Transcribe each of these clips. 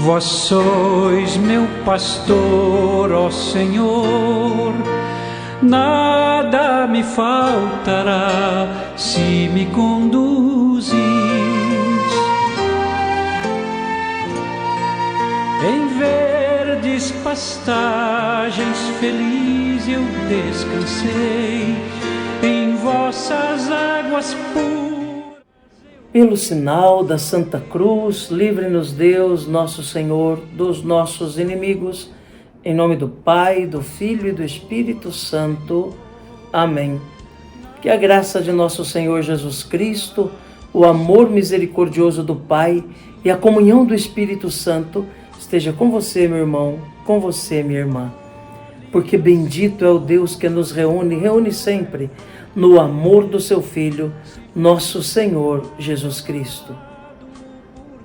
Vós sois meu pastor, ó Senhor, nada me faltará se me conduzis. Em verdes pastagens feliz eu descansei, em vossas águas puras. Pelo sinal da Santa Cruz, livre-nos Deus, nosso Senhor, dos nossos inimigos. Em nome do Pai, do Filho e do Espírito Santo. Amém. Que a graça de nosso Senhor Jesus Cristo, o amor misericordioso do Pai e a comunhão do Espírito Santo esteja com você, meu irmão, com você, minha irmã. Porque bendito é o Deus que nos reúne sempre no amor do seu Filho, nosso Senhor Jesus Cristo.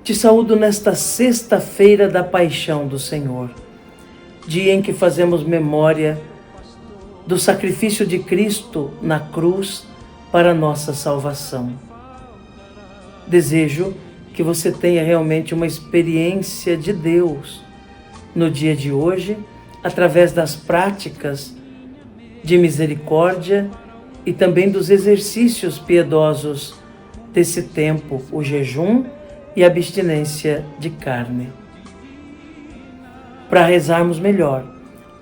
Te saúdo nesta sexta-feira da Paixão do Senhor, dia em que fazemos memória do sacrifício de Cristo na cruz para a nossa salvação. Desejo que você tenha realmente uma experiência de Deus no dia de hoje, através das práticas de misericórdia e também dos exercícios piedosos desse tempo, o jejum e a abstinência de carne. Para rezarmos melhor,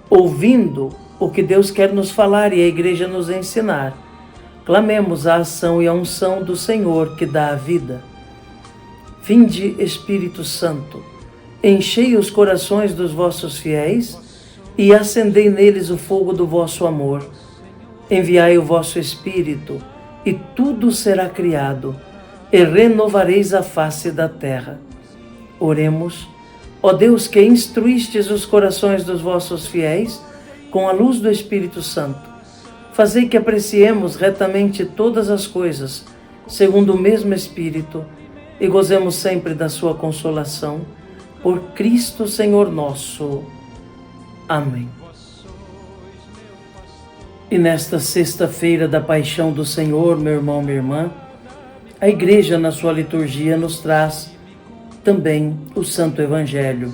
ouvindo o que Deus quer nos falar e a Igreja nos ensinar, clamemos a ação e a unção do Senhor que dá a vida. Vinde, Espírito Santo, enchei os corações dos vossos fiéis e acendei neles o fogo do vosso amor. Enviai o vosso Espírito, e tudo será criado, e renovareis a face da terra. Oremos. Ó Deus, que instruístes os corações dos vossos fiéis com a luz do Espírito Santo, fazei que apreciemos retamente todas as coisas, segundo o mesmo Espírito, e gozemos sempre da sua consolação, por Cristo Senhor nosso. Amém. E nesta sexta-feira da Paixão do Senhor, meu irmão, minha irmã, a Igreja na sua liturgia nos traz também o Santo Evangelho.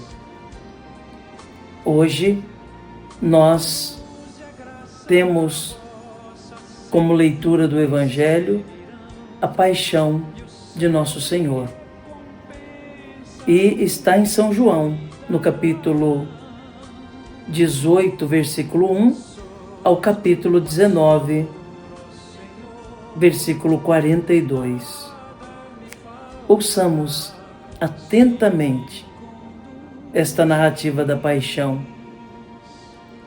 Hoje nós temos como leitura do Evangelho a Paixão de Nosso Senhor. E está em São João, no capítulo 18, versículo 1, ao capítulo 19, versículo 42. Ouçamos atentamente esta narrativa da paixão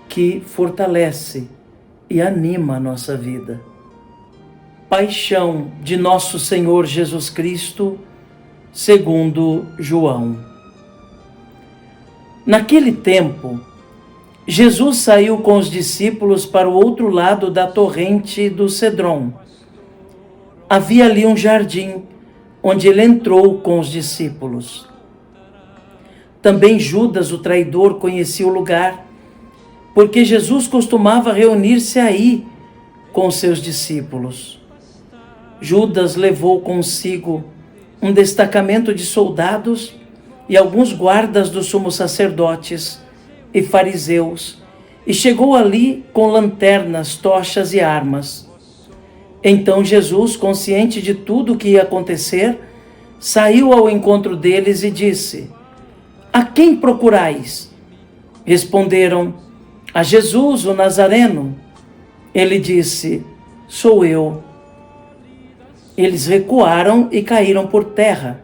que fortalece e anima a nossa vida. Paixão de nosso Senhor Jesus Cristo, segundo João. Naquele tempo, Jesus saiu com os discípulos para o outro lado da torrente do Cedron. Havia ali um jardim, onde ele entrou com os discípulos. Também Judas, o traidor, conhecia o lugar, porque Jesus costumava reunir-se aí com seus discípulos. Judas levou consigo um destacamento de soldados e alguns guardas dos sumos sacerdotes e fariseus, e chegou ali com lanternas, tochas e armas. Então Jesus, consciente de tudo o que ia acontecer, saiu ao encontro deles e disse: A quem procurais? Responderam: A Jesus, o Nazareno. Ele disse: Sou eu. Eles recuaram e caíram por terra.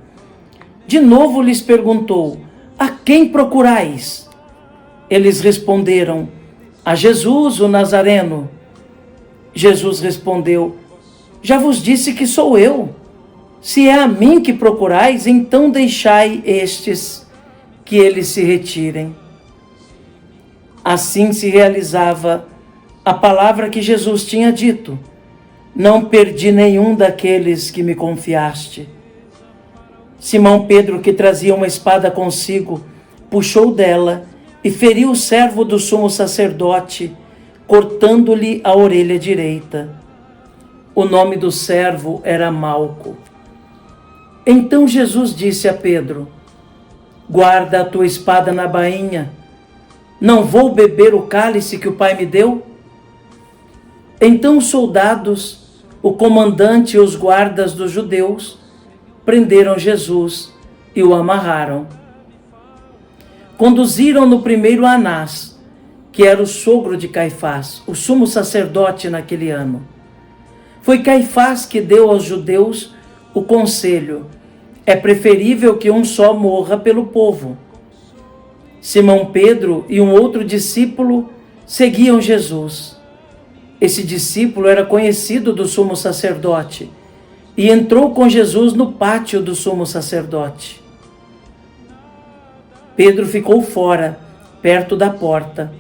De novo lhes perguntou: A quem procurais? Eles responderam: A Jesus, o Nazareno. Jesus respondeu: Já vos disse que sou eu. Se é a mim que procurais, então deixai estes, que eles se retirem. Assim se realizava a palavra que Jesus tinha dito: Não perdi nenhum daqueles que me confiaste. Simão Pedro, que trazia uma espada consigo, puxou dela e feriu o servo do sumo sacerdote, cortando-lhe a orelha direita. O nome do servo era Malco. Então Jesus disse a Pedro: Guarda a tua espada na bainha. Não vou beber o cálice que o Pai me deu? Então os soldados, o comandante e os guardas dos judeus prenderam Jesus e o amarraram. Conduziram-no primeiro a Anás, que era o sogro de Caifás, o sumo sacerdote naquele ano. Foi Caifás que deu aos judeus o conselho: é preferível que um só morra pelo povo. Simão Pedro e um outro discípulo seguiam Jesus. Esse discípulo era conhecido do sumo sacerdote e entrou com Jesus no pátio do sumo sacerdote. Pedro ficou fora, perto da porta.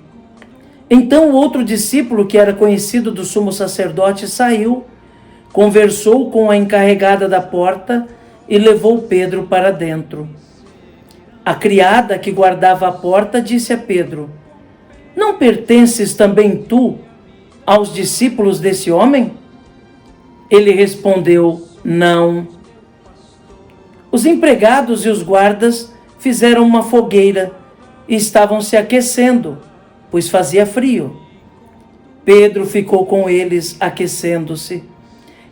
Então o outro discípulo, que era conhecido do sumo sacerdote, saiu, conversou com a encarregada da porta e levou Pedro para dentro. A criada que guardava a porta disse a Pedro: não pertences também tu aos discípulos desse homem? Ele respondeu: não. Os empregados e os guardas fizeram uma fogueira e estavam se aquecendo, pois fazia frio. Pedro ficou com eles, aquecendo-se.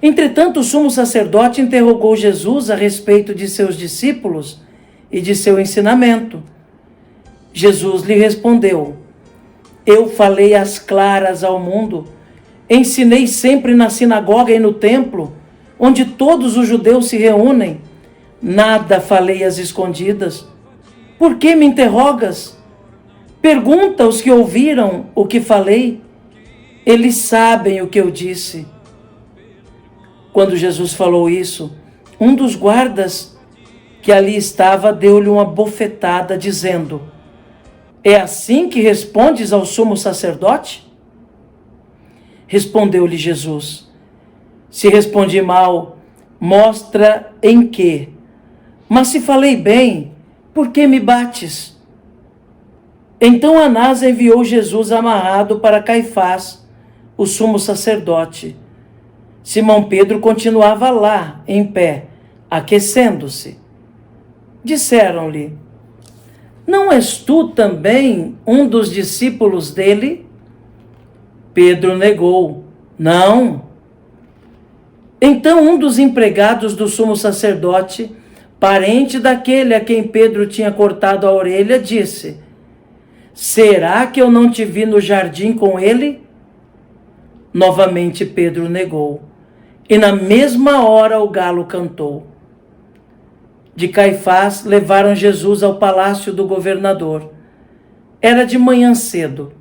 Entretanto, o sumo sacerdote interrogou Jesus a respeito de seus discípulos e de seu ensinamento. Jesus lhe respondeu: eu falei às claras ao mundo, ensinei sempre na sinagoga e no templo, onde todos os judeus se reúnem. Nada falei às escondidas. Por que me interrogas? Pergunta aos que ouviram o que falei. Eles sabem o que eu disse. Quando Jesus falou isso, um dos guardas que ali estava deu-lhe uma bofetada, dizendo: é assim que respondes ao sumo sacerdote? Respondeu-lhe Jesus: se respondi mal, mostra em que. Mas se falei bem, por que me bates? Então Anás enviou Jesus amarrado para Caifás, o sumo sacerdote. Simão Pedro continuava lá, em pé, aquecendo-se. Disseram-lhe: não és tu também um dos discípulos dele? Pedro negou: não. Então um dos empregados do sumo sacerdote, parente daquele a quem Pedro tinha cortado a orelha, disse: será que eu não te vi no jardim com ele? Novamente Pedro negou. E na mesma hora o galo cantou. De Caifás levaram Jesus ao palácio do governador. Era de manhã cedo.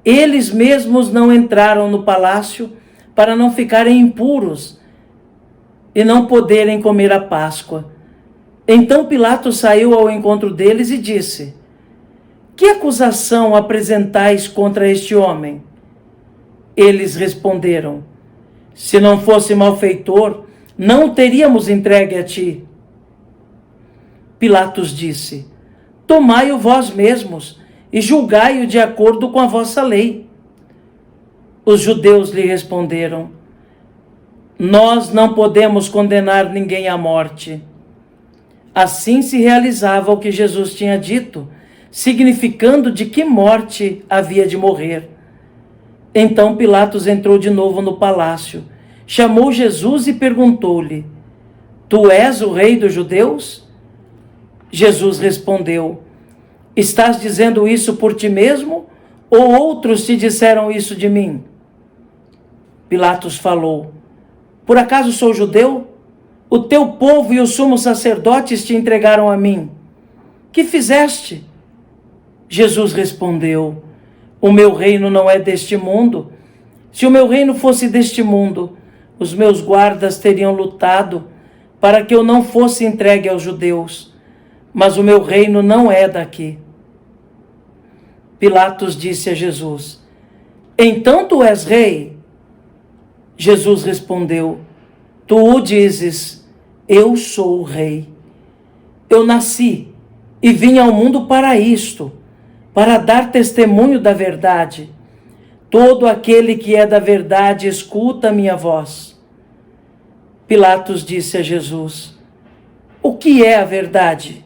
Eles mesmos não entraram no palácio para não ficarem impuros e não poderem comer a Páscoa. Então Pilatos saiu ao encontro deles e disse: que acusação apresentais contra este homem? Eles responderam: se não fosse malfeitor, não o teríamos entregue a ti. Pilatos disse: tomai-o vós mesmos e julgai-o de acordo com a vossa lei. Os judeus lhe responderam: nós não podemos condenar ninguém à morte. Assim se realizava o que Jesus tinha dito, significando de que morte havia de morrer. Então Pilatos entrou de novo no palácio, chamou Jesus e perguntou-lhe: tu és o rei dos judeus? Jesus respondeu: estás dizendo isso por ti mesmo, ou outros te disseram isso de mim? Pilatos falou: por acaso sou judeu? O teu povo e os sumos sacerdotes te entregaram a mim. Que fizeste? Jesus respondeu: o meu reino não é deste mundo. Se o meu reino fosse deste mundo, os meus guardas teriam lutado para que eu não fosse entregue aos judeus. Mas o meu reino não é daqui. Pilatos disse a Jesus: então tu és rei? Jesus respondeu: tu o dizes, eu sou o rei. Eu nasci e vim ao mundo para isto, para dar testemunho da verdade. Todo aquele que é da verdade escuta a minha voz. Pilatos disse a Jesus: o que é a verdade?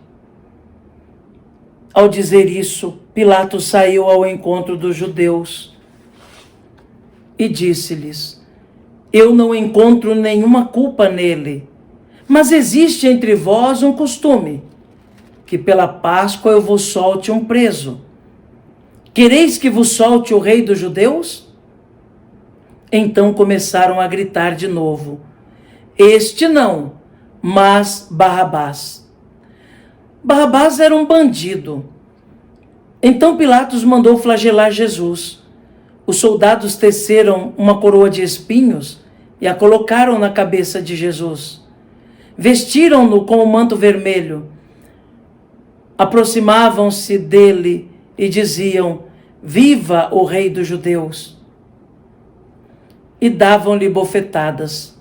Ao dizer isso, Pilatos saiu ao encontro dos judeus e disse-lhes: eu não encontro nenhuma culpa nele, mas existe entre vós um costume, que pela Páscoa eu vos solte um preso. Quereis que vos solte o rei dos judeus? Então começaram a gritar de novo: este não, mas Barrabás. Barrabás era um bandido. Então Pilatos mandou flagelar Jesus. Os soldados teceram uma coroa de espinhos e a colocaram na cabeça de Jesus. Vestiram-no com o manto vermelho. Aproximavam-se dele e diziam: viva o rei dos judeus! E davam-lhe bofetadas.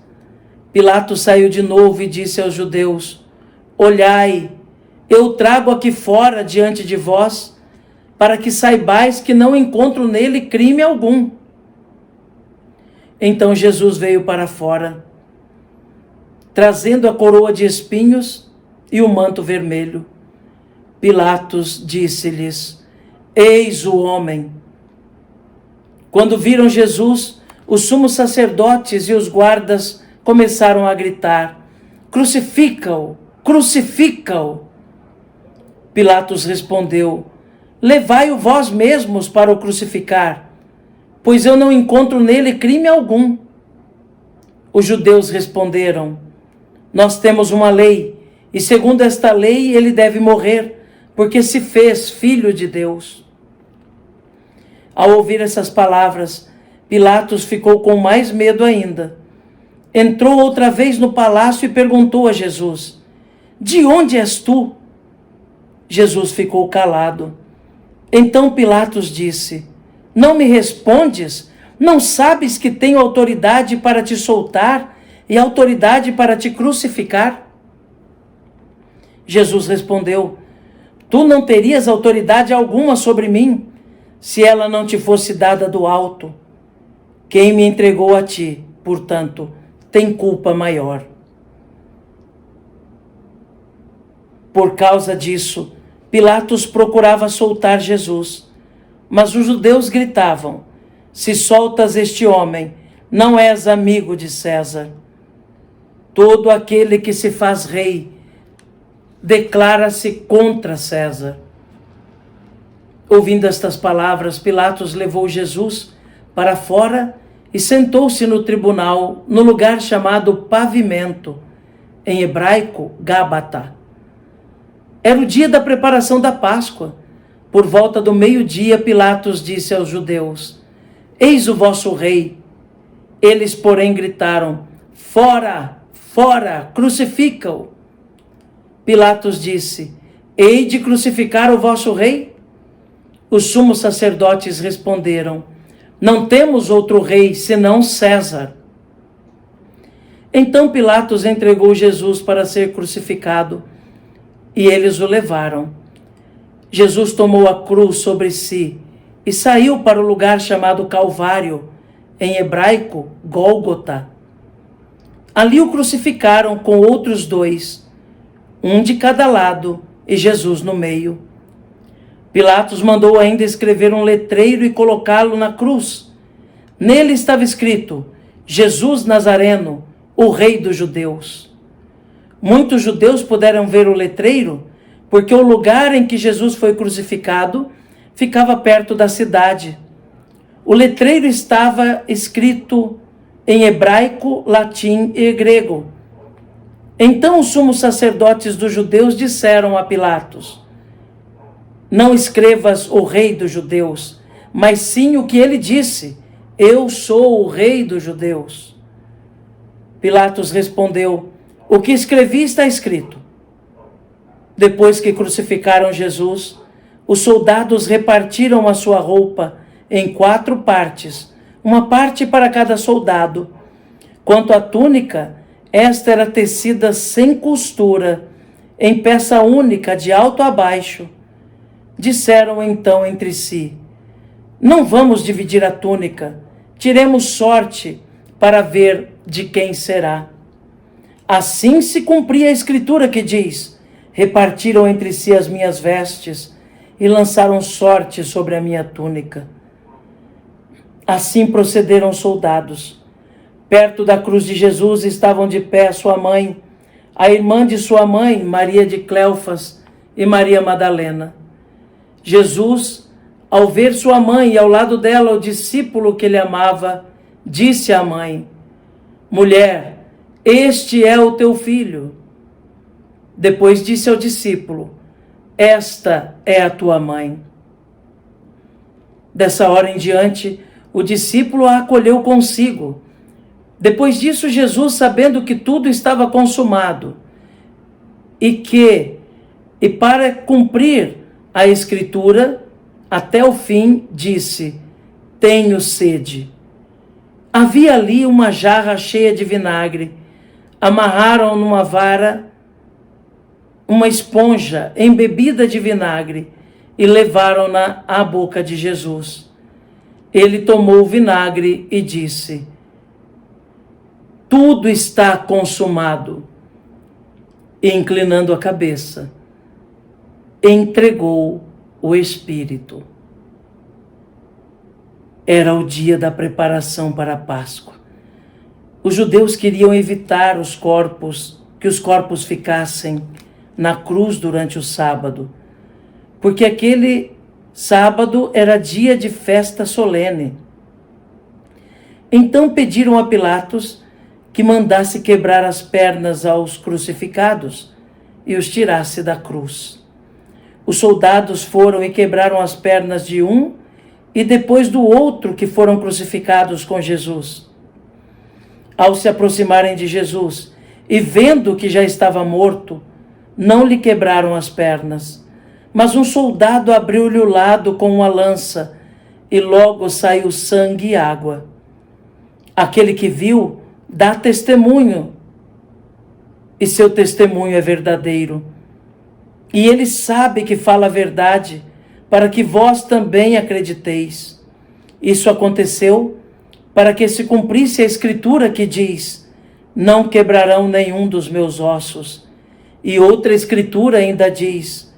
Pilatos saiu de novo e disse aos judeus: olhai, eu trago aqui fora diante de vós, para que saibais que não encontro nele crime algum. Então Jesus veio para fora, trazendo a coroa de espinhos e o manto vermelho. Pilatos disse-lhes: eis o homem. Quando viram Jesus, os sumos sacerdotes e os guardas começaram a gritar: crucifica-o, crucifica-o. Pilatos respondeu: levai-o vós mesmos para o crucificar, pois eu não encontro nele crime algum. Os judeus responderam: nós temos uma lei, e segundo esta lei ele deve morrer, porque se fez filho de Deus. Ao ouvir essas palavras, Pilatos ficou com mais medo ainda. Entrou outra vez no palácio e perguntou a Jesus: de onde és tu? Jesus ficou calado. Então Pilatos disse: não me respondes? Não sabes que tenho autoridade para te soltar e autoridade para te crucificar? Jesus respondeu: tu não terias autoridade alguma sobre mim, se ela não te fosse dada do alto. Quem me entregou a ti, portanto, tem culpa maior. Por causa disso, Pilatos procurava soltar Jesus, mas os judeus gritavam: se soltas este homem, não és amigo de César. Todo aquele que se faz rei declara-se contra César. Ouvindo estas palavras, Pilatos levou Jesus para fora e sentou-se no tribunal, no lugar chamado Pavimento, em hebraico, Gábata. Era o dia da preparação da Páscoa. Por volta do meio-dia, Pilatos disse aos judeus: eis o vosso rei. Eles, porém, gritaram: fora, fora, crucifica-o. Pilatos disse: hei de crucificar o vosso rei? Os sumos sacerdotes responderam: não temos outro rei senão César. Então Pilatos entregou Jesus para ser crucificado, e eles o levaram. Jesus tomou a cruz sobre si e saiu para o lugar chamado Calvário, em hebraico, Gólgota. Ali o crucificaram com outros dois, um de cada lado e Jesus no meio. Pilatos mandou ainda escrever um letreiro e colocá-lo na cruz. Nele estava escrito: Jesus Nazareno, o Rei dos Judeus. Muitos judeus puderam ver o letreiro, porque o lugar em que Jesus foi crucificado ficava perto da cidade. O letreiro estava escrito em hebraico, latim e grego. Então os sumos sacerdotes dos judeus disseram a Pilatos: não escrevas o Rei dos Judeus, mas sim o que ele disse: eu sou o Rei dos Judeus. Pilatos respondeu: o que escrevi está escrito. Depois que crucificaram Jesus, os soldados repartiram a sua roupa em 4 partes, uma parte para cada soldado. Quanto à túnica, esta era tecida sem costura, em peça única de alto a baixo. Disseram então entre si: não vamos dividir a túnica, tiremos sorte para ver de quem será. Assim se cumpria a escritura que diz: repartiram entre si as minhas vestes, e lançaram sorte sobre a minha túnica. Assim procederam os soldados. Perto da cruz de Jesus estavam de pé sua mãe, a irmã de sua mãe, Maria de Cleofas, e Maria Madalena. Jesus, ao ver sua mãe e ao lado dela o discípulo que ele amava, disse à mãe: Mulher, este é o teu filho. Depois disse ao discípulo: Esta é a tua mãe. Dessa hora em diante, o discípulo a acolheu consigo. Depois disso, Jesus, sabendo que tudo estava consumado e para cumprir a Escritura até o fim, disse: Tenho sede. Havia ali uma jarra cheia de vinagre. Amarraram numa vara uma esponja embebida de vinagre e levaram-na à boca de Jesus. Ele tomou o vinagre e disse: Tudo está consumado. E, inclinando a cabeça, entregou o Espírito. Era o dia da preparação para a Páscoa. Os judeus queriam evitar que os corpos ficassem na cruz durante o sábado, porque aquele sábado era dia de festa solene. Então pediram a Pilatos que mandasse quebrar as pernas aos crucificados e os tirasse da cruz. Os soldados foram e quebraram as pernas de um e depois do outro que foram crucificados com Jesus. Ao se aproximarem de Jesus e vendo que já estava morto, não lhe quebraram as pernas, mas um soldado abriu-lhe o lado com uma lança e logo saiu sangue e água. Aquele que viu dá testemunho, e seu testemunho é verdadeiro. E ele sabe que fala a verdade, para que vós também acrediteis. Isso aconteceu para que se cumprisse a Escritura que diz: Não quebrarão nenhum dos meus ossos. E outra Escritura ainda diz: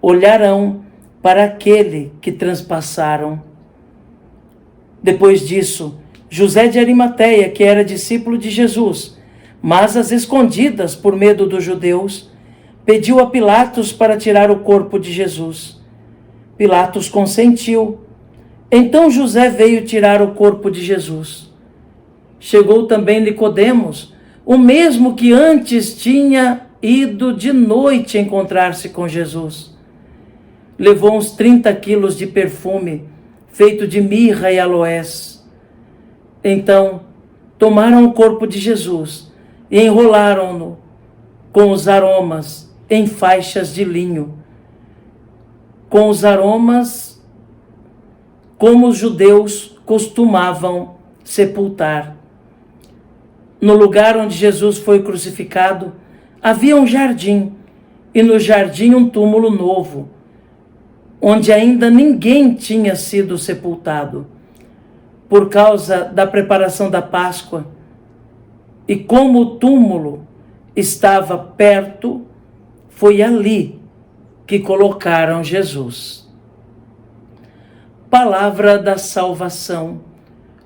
Olharão para aquele que transpassaram. Depois disso, José de Arimateia, que era discípulo de Jesus, mas às escondidas por medo dos judeus, pediu a Pilatos para tirar o corpo de Jesus. Pilatos consentiu. Então José veio tirar o corpo de Jesus. Chegou também Nicodemos, o mesmo que antes tinha ido de noite encontrar-se com Jesus. Levou uns 30 quilos de perfume, feito de mirra e aloés. Então, tomaram o corpo de Jesus e enrolaram-no com os aromas em faixas de linho, com os aromas como os judeus costumavam sepultar. No lugar onde Jesus foi crucificado, havia um jardim, e no jardim um túmulo novo, onde ainda ninguém tinha sido sepultado. Por causa da preparação da Páscoa, e como o túmulo estava perto, foi ali que colocaram Jesus. Palavra da salvação.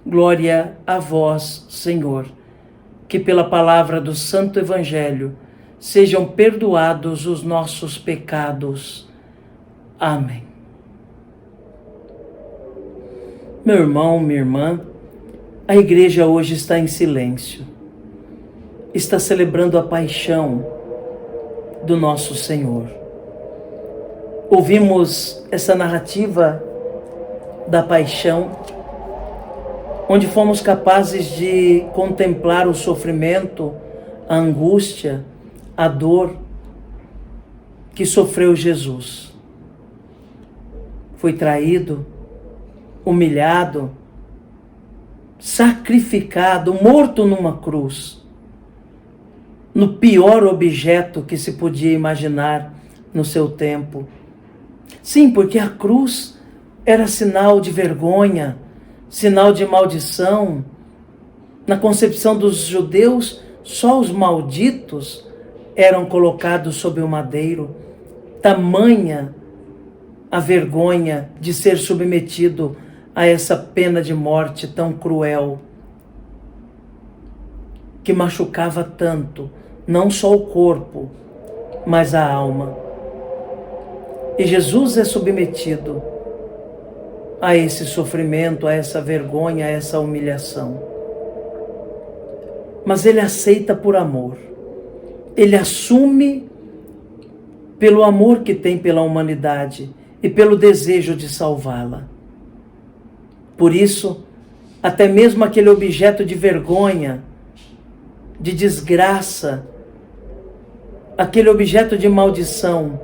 Glória a vós, Senhor. Que pela palavra do Santo Evangelho sejam perdoados os nossos pecados. Amém. Meu irmão, minha irmã, a igreja hoje está em silêncio. Está celebrando a paixão do nosso Senhor. Ouvimos essa narrativa da paixão, onde fomos capazes de contemplar o sofrimento, a angústia, a dor que sofreu Jesus. Foi traído, humilhado, sacrificado, morto numa cruz, no pior objeto que se podia imaginar no seu tempo. Sim, porque a cruz era sinal de vergonha, sinal de maldição. Na concepção dos judeus, só os malditos eram colocados sob o madeiro. Tamanha a vergonha de ser submetido a essa pena de morte tão cruel, que machucava tanto, não só o corpo, mas a alma. E Jesus é submetido a esse sofrimento, a essa vergonha, a essa humilhação. Mas ele aceita por amor. Ele assume pelo amor que tem pela humanidade e pelo desejo de salvá-la. Por isso, até mesmo aquele objeto de vergonha, de desgraça, aquele objeto de maldição,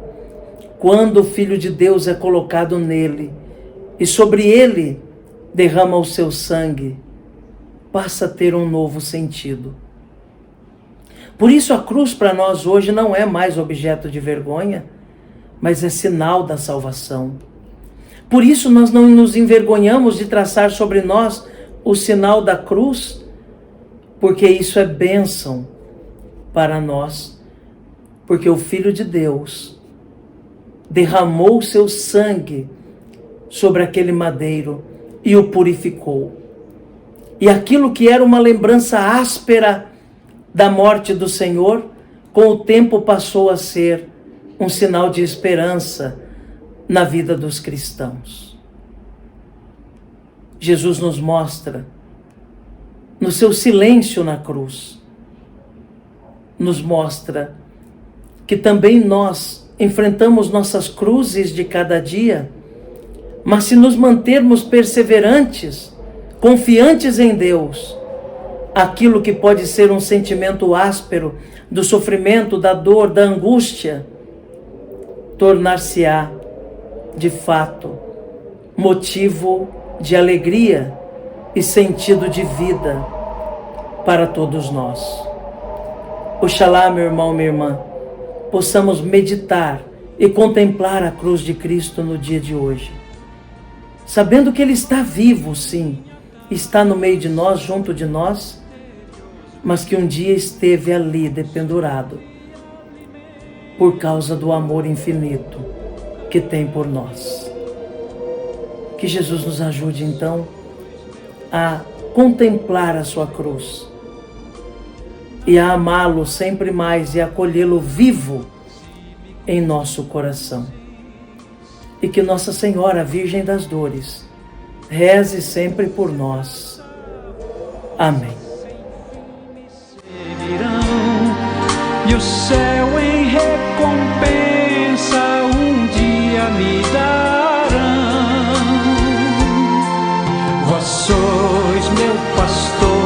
quando o Filho de Deus é colocado nele e sobre ele derrama o seu sangue, passa a ter um novo sentido. Por isso a cruz para nós hoje não é mais objeto de vergonha, mas é sinal da salvação. Por isso nós não nos envergonhamos de traçar sobre nós o sinal da cruz, porque isso é bênção para nós, porque o Filho de Deus derramou o seu sangue sobre aquele madeiro e o purificou. E aquilo que era uma lembrança áspera da morte do Senhor, com o tempo passou a ser um sinal de esperança na vida dos cristãos. Jesus nos mostra, no seu silêncio na cruz, nos mostra que também nós enfrentamos nossas cruzes de cada dia, mas se nos mantermos perseverantes, confiantes em Deus, aquilo que pode ser um sentimento áspero do sofrimento, da dor, da angústia, tornar-se-á, de fato, motivo de alegria e sentido de vida para todos nós. Oxalá, meu irmão, minha irmã, possamos meditar e contemplar a cruz de Cristo no dia de hoje, sabendo que Ele está vivo, sim, está no meio de nós, junto de nós, mas que um dia esteve ali dependurado por causa do amor infinito que tem por nós. Que Jesus nos ajude então a contemplar a sua cruz e a amá-lo sempre mais e acolhê-lo vivo em nosso coração. E que Nossa Senhora, Virgem das Dores, reze sempre por nós. Amém. E o céu em recompensa um dia me darão. Vós sois meu pastor.